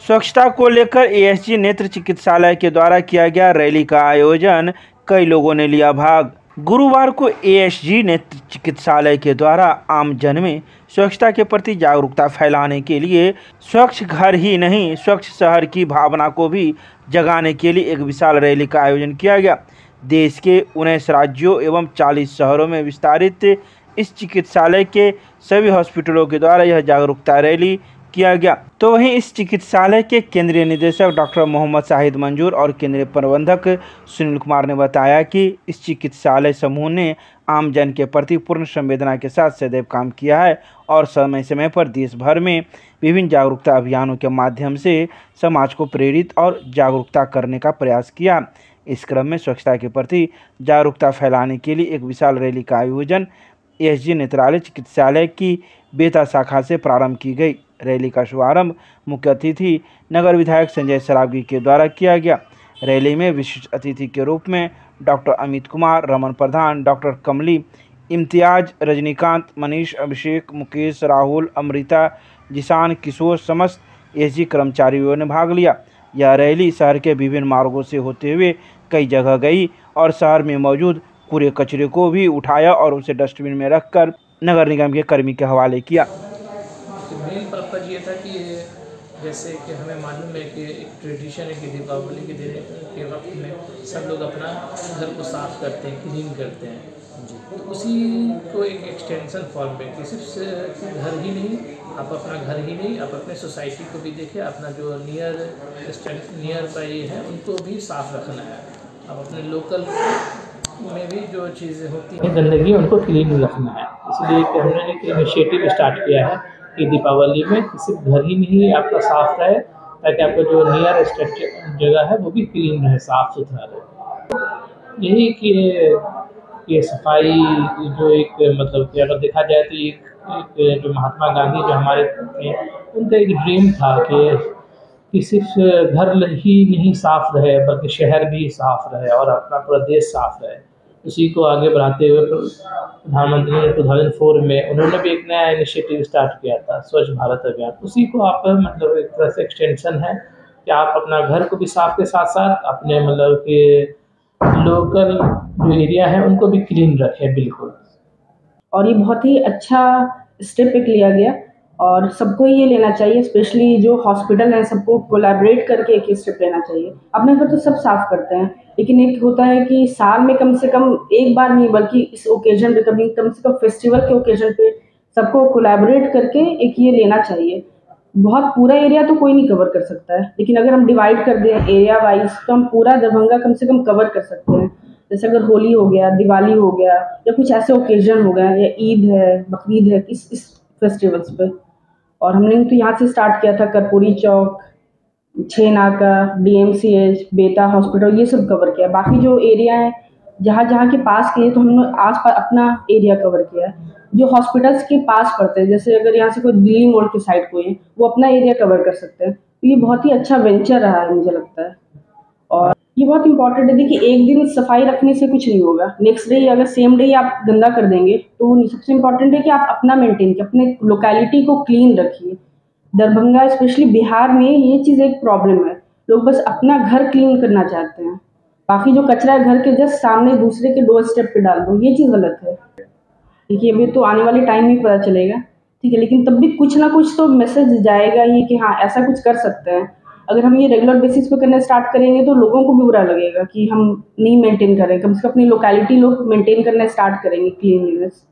स्वच्छता को लेकर एएसजी नेत्र चिकित्सालय के द्वारा किया गया रैली का आयोजन, कई लोगों ने लिया भाग। गुरुवार को एएसजी नेत्र चिकित्सालय के द्वारा आम जन में स्वच्छता के प्रति जागरूकता फैलाने के लिए स्वच्छ घर ही नहीं स्वच्छ शहर की भावना को भी जगाने के लिए एक विशाल रैली का आयोजन किया गया। देश के 19 राज्यों एवं 40 शहरों में विस्तारित इस चिकित्सालय के सभी हॉस्पिटलों के द्वारा यह जागरूकता रैली किया गया। तो वहीं इस चिकित्सालय के केंद्रीय निदेशक डॉक्टर मोहम्मद शाहिद मंजूर और केंद्रीय प्रबंधक सुनील कुमार ने बताया कि इस चिकित्सालय समूह ने आम जन के प्रति पूर्ण संवेदना के साथ सदैव काम किया है और समय समय पर देश भर में विभिन्न जागरूकता अभियानों के माध्यम से समाज को प्रेरित और जागरूकता करने का प्रयास किया। इस क्रम में स्वच्छता के प्रति जागरूकता फैलाने के लिए एक विशाल रैली का आयोजन एएसजी नेत्रालय चिकित्सालय की बेता शाखा से प्रारंभ की गई। रैली का शुभारंभ मुख्य अतिथि नगर विधायक संजय सरावगी के द्वारा किया गया। रैली में विशिष्ट अतिथि के रूप में डॉक्टर अमित कुमार, रमन प्रधान, डॉक्टर कमली, इम्तियाज, रजनीकांत, मनीष, अभिषेक, मुकेश, राहुल, अमृता, जिशान, किशोर समस्त एएसजी कर्मचारियों ने भाग लिया। यह रैली शहर के विभिन्न मार्गों से होते हुए कई जगह गई और शहर में मौजूद कूड़े कचरे को भी उठाया और उसे डस्टबिन में रखकर नगर निगम के कर्मी के हवाले किया। मेन पर्पज़ ये था कि जैसे कि हमें मालूम है कि एक ट्रेडिशन है कि दीपावली के दिन के वक्त में सब लोग अपना घर को साफ़ करते हैं, क्लीन करते हैं जी। तो उसी को एक एक्सटेंशन फॉर्म में कि सिर्फ घर ही नहीं, आप अपना घर ही नहीं, आप अपने सोसाइटी को भी देखें, अपना जो नियर बाई है उनको भी साफ़ रखना है। आप अपने लोकल में भी जो चीज़ें होती हैं गंदगी उनको क्लीन रखना है। इसलिए कि हमने एक इनिशिएटिव स्टार्ट किया है कि दीपावली में सिर्फ घर ही नहीं आपका साफ रहे, ताकि आपका जो नियर स्ट्रक्चर जगह है वो भी क्लीन रहे, साफ़ सुथरा रहे। यही कि ये सफाई जो एक मतलब कि अगर देखा जाए तो एक जो महात्मा गांधी जो हमारे थे उनका एक ड्रीम था कि सिर्फ घर ही नहीं साफ रहे बल्कि शहर भी साफ रहे और अपना पूरा देश साफ रहे। उसी को आगे बढ़ाते हुए प्रधानमंत्री ने 2004 में उन्होंने भी एक नया इनिशिएटिव स्टार्ट किया था, स्वच्छ भारत अभियान। उसी को आप मतलब एक तरह से एक्सटेंशन है कि आप अपना घर को भी साफ के साथ साथ अपने मतलब कि लोकल जो एरिया है उनको भी क्लीन रखें बिल्कुल। और ये बहुत ही अच्छा स्टेप एक लिया गया और सबको ये लेना चाहिए, स्पेशली जो हॉस्पिटल है सबको कोलैबोरेट करके एक स्टेप लेना चाहिए। अपने घर तो सब साफ करते हैं, लेकिन एक होता है कि साल में कम से कम एक बार नहीं बल्कि इस ओकेजन पे कभी कम से कम फेस्टिवल के ओकेजन पे सबको कोलैबोरेट करके एक ये लेना चाहिए। बहुत पूरा एरिया तो कोई नहीं कवर कर सकता है, लेकिन अगर हम डिवाइड कर दें एरिया वाइज तो हम पूरा दरभंगा कम से कम कवर कर सकते हैं। जैसे अगर होली हो गया, दिवाली हो गया या कुछ ऐसे ओकेजन हो गए या ईद है, बकरीद है, इस फेस्टिवल्स पे। और हमने तो यहाँ से स्टार्ट किया था, कर्पूरी चौक, 6 नाका, डीएमसीएच, बेता हॉस्पिटल, ये सब कवर किया। बाकी जो एरिया है जहाँ के पास किए तो हमने आस पास अपना एरिया कवर किया। जो हॉस्पिटल्स के पास पड़ते हैं, जैसे अगर यहाँ से कोई दिल्ली मोड़ के साइड कोई है वो अपना एरिया कवर कर सकते हैं। तो ये बहुत ही अच्छा वेंचर रहा है मुझे लगता है। और ये बहुत इंपॉर्टेंट है कि एक दिन सफाई रखने से कुछ नहीं होगा, नेक्स्ट डे अगर सेम डे आप गंदा कर देंगे तो नहीं। सबसे इम्पॉर्टेंट है कि आप अपना मेंटेन करें, अपने लोकेलिटी को क्लीन रखिए। दरभंगा स्पेशली बिहार में ये चीज़ एक प्रॉब्लम है, लोग बस अपना घर क्लीन करना चाहते हैं, बाकी जो कचरा है घर के जस्ट सामने दूसरे के डोर स्टेप पे डाल दो, ये चीज़ गलत है। देखिए अभी तो आने वाले टाइम में पता चलेगा, ठीक है, लेकिन तब भी कुछ ना कुछ तो मैसेज जाएगा ही कि हाँ ऐसा कुछ कर सकते हैं। अगर हम ये रेगुलर बेसिस पे करना स्टार्ट करेंगे तो लोगों को भी बुरा लगेगा कि हम नहीं मेंटेन कर रहे हैं। कम से कम अपनी लोकेलिटी लोग मेंटेन करना स्टार्ट करेंगे, क्लीनलीनेस।